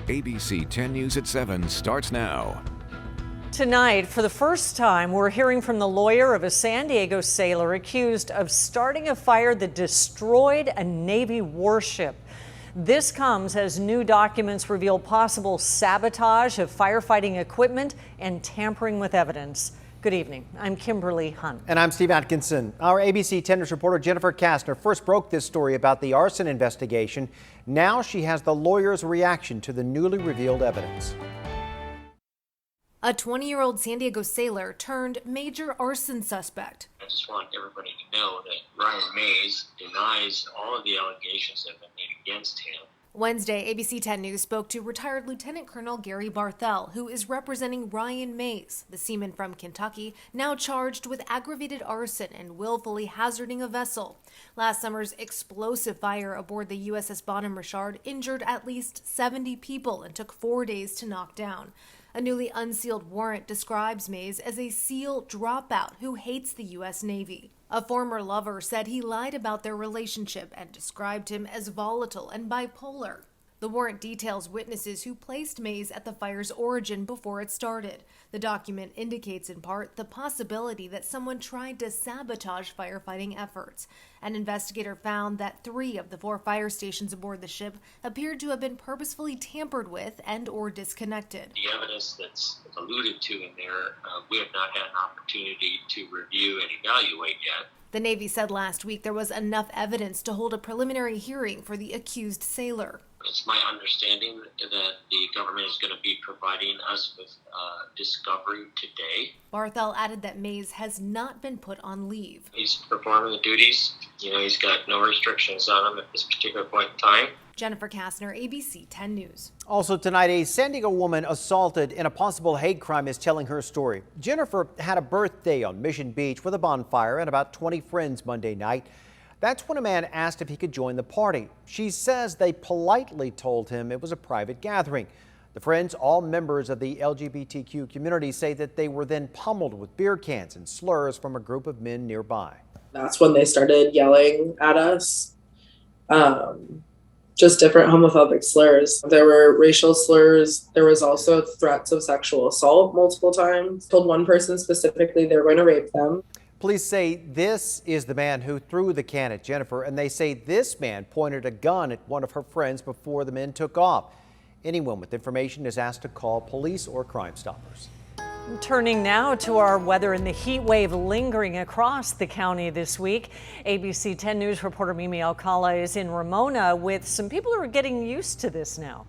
ABC 10 News at 7 starts now. Tonight, for the first time, we're hearing from the lawyer of a San Diego sailor accused of starting a fire that destroyed a Navy warship. This comes as new documents reveal possible sabotage of firefighting equipment and tampering with evidence. Good evening. I'm Kimberly Hunt. And I'm Steve Atkinson. Our ABC 10 News reporter Jennifer Kastner first broke this story about the arson investigation. Now she has the lawyer's reaction to the newly revealed evidence. A 20-year-old San Diego sailor turned major arson suspect. I just want everybody to know that Ryan Mays denies all of the allegations that have been made against him. Wednesday, ABC 10 News spoke to retired Lieutenant Colonel Gary Barthel, who is representing Ryan Mays, the seaman from Kentucky, now charged with aggravated arson and willfully hazarding a vessel. Last summer's explosive fire aboard the USS Bonhomme Richard injured at least 70 people and took 4 days to knock down. A newly unsealed warrant describes Mays as a SEAL dropout who hates the U.S. Navy. A former lover said he lied about their relationship and described him as volatile and bipolar. The warrant details witnesses who placed Mays at the fire's origin before it started. The document indicates in part the possibility that someone tried to sabotage firefighting efforts. An investigator found that 3 of the 4 fire stations aboard the ship appeared to have been purposefully tampered with and or disconnected. The evidence that's alluded to in there, we have not had an opportunity to review and evaluate yet. The Navy said last week there was enough evidence to hold a preliminary hearing for the accused sailor. It's my understanding that the government is going to be providing us with discovery today. Barthel added that Mays has not been put on leave. He's performing the duties. He's got no restrictions on him at this particular point in time. Jennifer Kastner, ABC 10 News. Also tonight, a San Diego woman assaulted in a possible hate crime is telling her story. Jennifer had a birthday on Mission Beach with a bonfire and about 20 friends Monday night. That's when a man asked if he could join the party. She says they politely told him it was a private gathering. The friends, all members of the LGBTQ community, say that they were then pummeled with beer cans and slurs from a group of men nearby. That's when they started yelling at us. Just different homophobic slurs. There were racial slurs. There was also threats of sexual assault multiple times. Told one person specifically they were going to rape them. Police say this is the man who threw the can at Jennifer, and they say this man pointed a gun at one of her friends before the men took off. Anyone with information is asked to call police or Crime Stoppers. Turning now to our weather and the heat wave lingering across the county this week. ABC 10 News reporter Mimi Alcala is in Ramona with some people who are getting used to this now.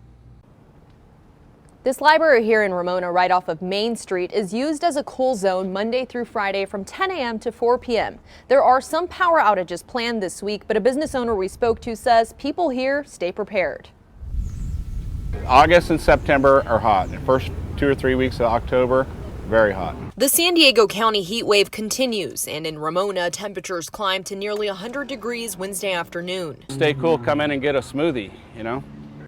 This library here in Ramona, right off of Main Street, is used as a cool zone Monday through Friday from 10 a.m. to 4 p.m. There are some power outages planned this week, but a business owner we spoke to says people here stay prepared. August and September are hot. The first 2 or 3 weeks of October, very hot. The San Diego County heat wave continues, and in Ramona, temperatures climb to nearly 100 degrees Wednesday afternoon. Stay cool, come in and get a smoothie,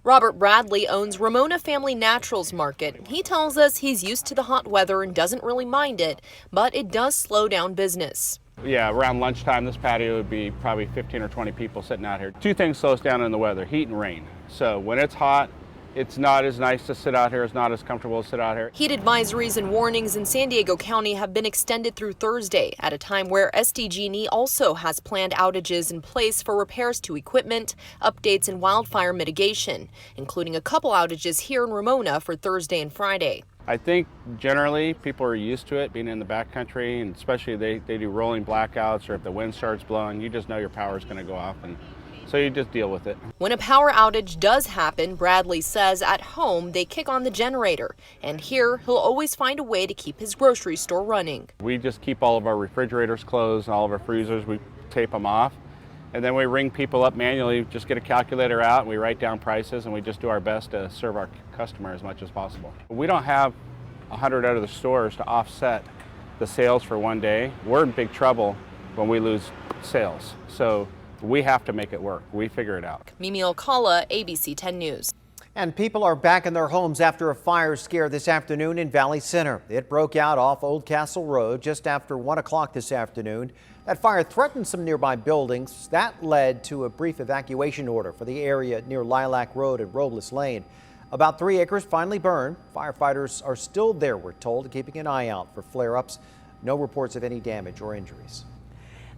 Robert Bradley owns Ramona Family Naturals Market. He tells us he's used to the hot weather and doesn't really mind it, but it does slow down business. Yeah, around lunchtime, this patio would be probably 15 or 20 people sitting out here. 2 things slow us down in the weather, heat and rain. So when it's hot, it's not as nice to sit out here. It's not as comfortable to sit out here. Heat advisories and warnings in San Diego County have been extended through Thursday at a time where SDG&E also has planned outages in place for repairs to equipment, updates, and wildfire mitigation, including a couple outages here in Ramona for Thursday and Friday. I think generally people are used to it being in the backcountry, and especially they do rolling blackouts, or if the wind starts blowing, you just know your power is going to go off. And so you just deal with it. When a power outage does happen, Bradley says at home they kick on the generator, and here he'll always find a way to keep his grocery store running. We just keep all of our refrigerators closed, and all of our freezers, we tape them off, and then we ring people up manually, just get a calculator out, and we write down prices, and we just do our best to serve our customer as much as possible. We don't have 100 other stores to offset the sales for one day. We're in big trouble when we lose sales. So we have to make it work. We figure it out. Mimi Alcala, ABC 10 News. And people are back in their homes after a fire scare this afternoon in Valley Center. It broke out off Old Castle Road just after 1 o'clock this afternoon. That fire threatened some nearby buildings. That led to a brief evacuation order for the area near Lilac Road and Robles Lane. About 3 acres finally burned. Firefighters are still there, we're told, keeping an eye out for flare-ups. No reports of any damage or injuries.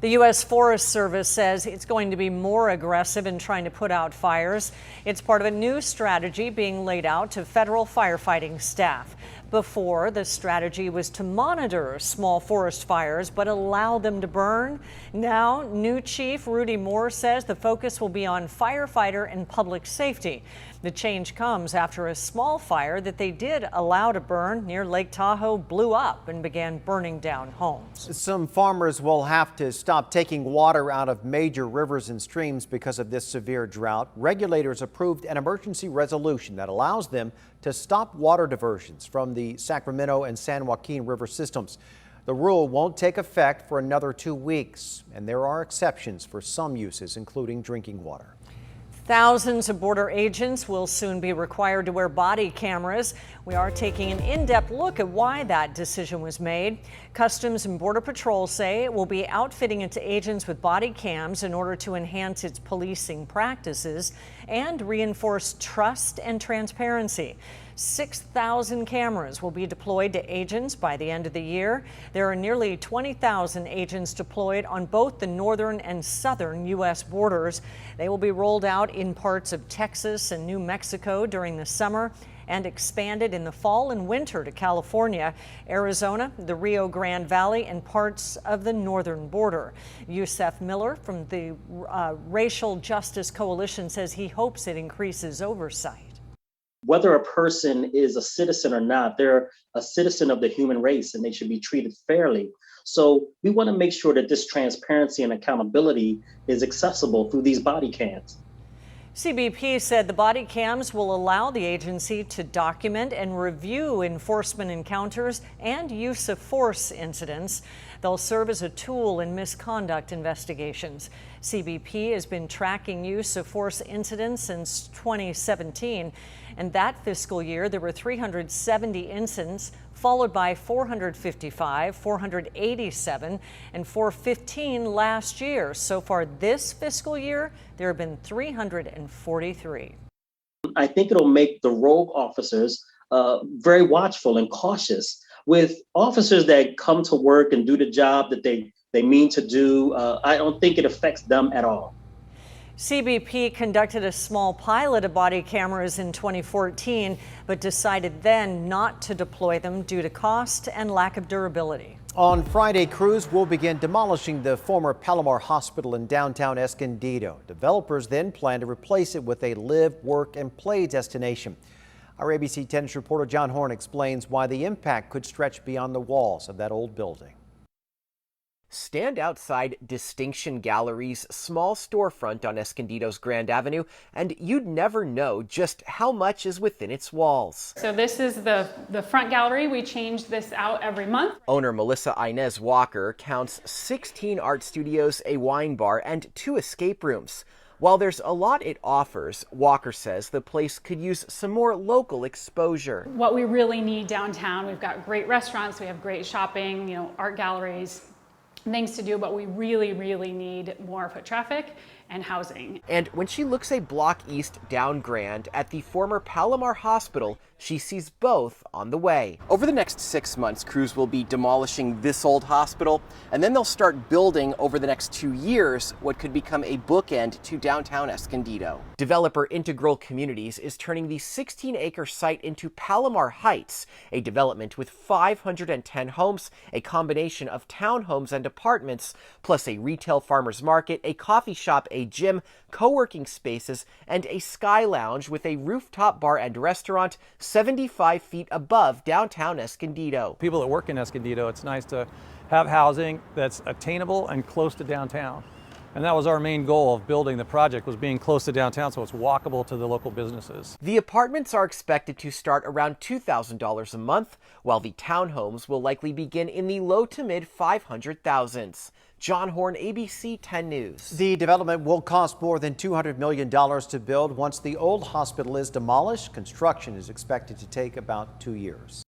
The U.S. Forest Service says it's going to be more aggressive in trying to put out fires. It's part of a new strategy being laid out to federal firefighting staff. Before, the strategy was to monitor small forest fires but allow them to burn. Now, new Chief Rudy Moore says the focus will be on firefighter and public safety. The change comes after a small fire that they did allow to burn near Lake Tahoe blew up and began burning down homes. Some farmers will have to stop taking water out of major rivers and streams because of this severe drought. Regulators approved an emergency resolution that allows them to stop water diversions from the Sacramento and San Joaquin River systems. The rule won't take effect for another 2 weeks, and there are exceptions for some uses, including drinking water. Thousands of border agents will soon be required to wear body cameras. We are taking an in-depth look at why that decision was made. Customs and Border Patrol say it will be outfitting its agents with body cams in order to enhance its policing practices and reinforce trust and transparency. 6,000 cameras will be deployed to agents by the end of the year. There are nearly 20,000 agents deployed on both the northern and southern U.S. borders. They will be rolled out in parts of Texas and New Mexico during the summer and expanded in the fall and winter to California, Arizona, the Rio Grande Valley, and parts of the northern border. Yusef Miller from the Racial Justice Coalition says he hopes it increases oversight. Whether a person is a citizen or not, they're a citizen of the human race and they should be treated fairly. So we want to make sure that this transparency and accountability is accessible through these body cams. CBP said the body cams will allow the agency to document and review enforcement encounters and use of force incidents. They'll serve as a tool in misconduct investigations. CBP has been tracking use of force incidents since 2017. And that fiscal year, there were 370 incidents, followed by 455, 487, and 415 last year. So far this fiscal year, there have been 343. I think it'll make the rogue officers very watchful and cautious. With officers that come to work and do the job that they mean to do, I don't think it affects them at all. CBP conducted a small pilot of body cameras in 2014, but decided then not to deploy them due to cost and lack of durability. On Friday, crews will begin demolishing the former Palomar Hospital in downtown Escondido. Developers then plan to replace it with a live, work, and play destination. Our ABC 10 News reporter John Horn explains why the impact could stretch beyond the walls of that old building. Stand outside Distinction Gallery's small storefront on Escondido's Grand Avenue, and you'd never know just how much is within its walls. So this is the front gallery. We change this out every month. Owner Melissa Inez Walker counts 16 art studios, a wine bar, and 2 escape rooms. While there's a lot it offers, Walker says the place could use some more local exposure. What we really need downtown, we've got great restaurants, we have great shopping, art galleries, things to do, but we really, really need more foot traffic and housing. And when she looks a block east down Grand at the former Palomar Hospital, she sees both on the way. Over the next 6 months, crews will be demolishing this old hospital, and then they'll start building over the next 2 years what could become a bookend to downtown Escondido. Developer Integral Communities is turning the 16-acre site into Palomar Heights, a development with 510 homes, a combination of townhomes and apartments, plus a retail farmers market, a coffee shop, a gym, co-working spaces, and a sky lounge with a rooftop bar and restaurant 75 feet above downtown Escondido. People that work in Escondido, it's nice to have housing that's attainable and close to downtown. And that was our main goal of building the project, was being close to downtown so it's walkable to the local businesses. The apartments are expected to start around $2,000 a month, while the townhomes will likely begin in the low to mid 500,000s. John Horn, ABC 10 News. The development will cost more than $200 million to build. Once the old hospital is demolished, construction is expected to take about 2 years.